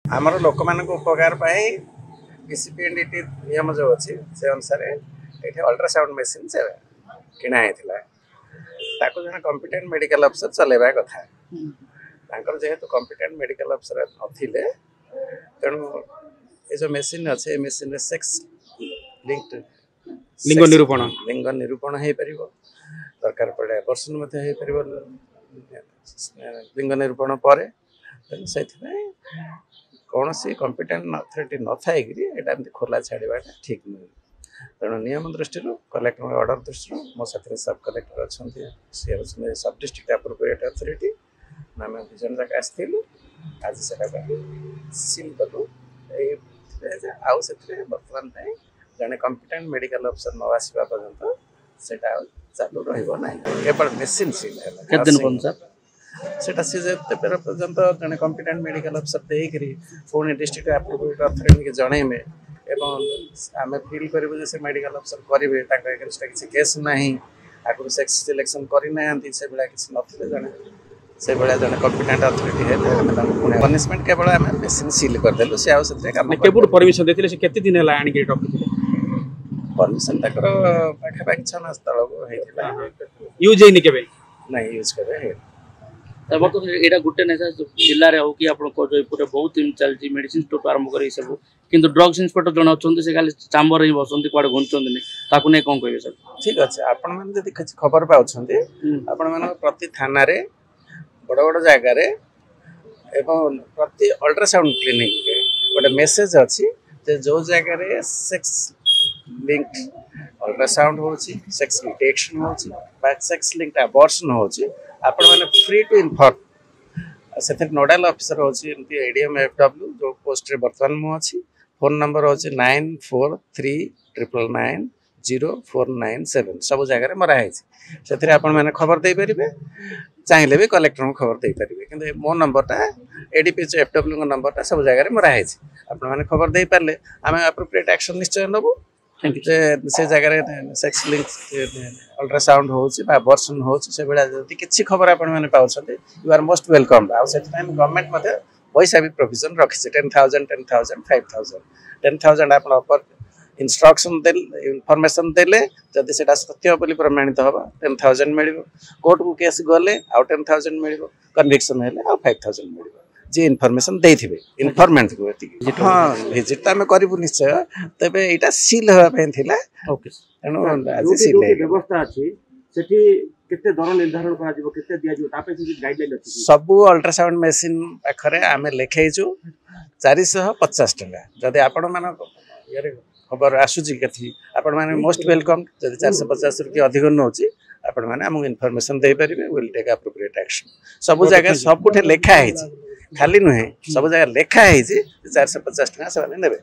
आमर लोक मान उपकार पीसीपीएनडीटी नियम जो अच्छी से अनुसार ये अल्ट्रासाउंड मेसीन से किणा ताको जन कॉम्पिटेंट मेडिकल अफसर चलेबा कथा जेहेतु कॉम्पिटेंट मेडिकल अफसर नथिले तेणु ये जो मेसीन अच्छे मेसीन सेक्स लिंग निरूपण हो पार दरकार पड़े अबॉर्शन लिंग निरूपण पर से कौन सी कॉम्पिटेंट अथॉरिटी न था खोला छाड़ा ठीक नुह तेणु नियम दृष्टि कलेक्टर ऑर्डर दृष्टि मो साथ सब कलेक्टर अच्छा सी सब डिस्ट्रिक्ट एप्रोप्रिएट अथॉरिटी आम दुजन जाक आसलु आज से सील कलु आउ से बर्तमान जड़े कॉम्पिटेंट मेडिकल अफसर न आसवा पर्यंत से चालू रहा केवल मेसीन सील से पर्यंत जड़े कॉम्पिटेंट मेडिकल अफसर देकर पुणी डिस्ट्रिक्ट एप्रोप्रिएट अथॉरिटी जनइबे एवं आम फिल करूँ से मेडिकल अफसर करेंगे किसी केस ना आगुरी सेक्स सिलेक्शन करना से भाया किसी नथिले जड़े से भाया जड़े कॉम्पिटेंट अथॉरिटी है पनिशमेंट केवल आम मेसीन सील करदेलु से परमिशन देते केते दिन है आनिक परमिशन पाखापाखि 6 मास तक यूज है नहीं यूज करे यहाँ गोटे ना जिले में हो कि जयपुर बहुत चलती मेडिसिन स्टोर आरंभ कर सब किंतु ड्रग्स इंस्पेक्टर जन अच्छा से खाली चांबर ही बसती कड़े घुंचुंट नहीं कौन कहे सर ठीक अच्छे आपण मैंने किसी खबर पाँच आपण मान प्रति थाना बड़ बड़ जगार एवं प्रति अल्ट्रासाउंड क्लिनिक गोटे मेसेज अच्छी जो जगार सेक्स लिंक्ड अल्ट्रासाउंड हो सेक्स डिटेक्शन हो सेक्स लिंक्ड अबॉर्शन हो आपण मैंने फ्री टू इनफॉर्म से नोडाल ऑफिसर हो एडीएम एफडब्ल्यू जो पोस्ट रे बर्तमान मु अच्छी फोन नंबर हो 9439004997 सब जगह मराई से मैंने खबर दे पारे चाहिए भी कलेक्टर को खबर दे पारे कि मो नंबरटा एडीपीएच एफडब्ल्यू नंबरटा सब जगह मराई मैंने खबर दे पारे आम एप्रोप्रिएट एक्शन निश्चय नबू से जगह सेक्स लिंक अल्ट्रासाउंड हो अबॉर्शन हो से भाया किसी खबर आपने पाँच यू आर मोस्ट वेलकम आउ गवर्नमेंट पैसा भी प्रोविजन रखी 10,000 10,000 5,000 10,000 आप इंस्ट्रक्शन इनफॉरमेशन देले जदि से सत्य बोली प्रमाणित हम 10,000 मिल कोर्ट को केस गले आउ 10,000 मिल कन्विक्शन है 5,000 मिल जी इनफॉरमेशन देथिबे इनफॉरमेंट को हाँ विजिट तो आम करूँ निश्चय तेरे यहाँ सील होगापी ओके व्यवस्था अच्छी सेठी केते दर निर्धारण करा जिवो केते दिया जिवो तापे गाइडलाइन अछि सब अल्ट्रासाउंड मेसीन पाखरे आमे लेखैछु 450 टका जदि आपण मान यार खबर आसुची कथि आपण माने मोस्ट वेलकम जदि 450 रुपया अधिक नउची आपण माने हमको इनफॉरमेशन दे परिबे विल टेक एप्रोप्रिएट एक्शन सब जगह सब कुठे लेखा है खाली नुहे सब जगह लेखा है 450 टका से नेबे।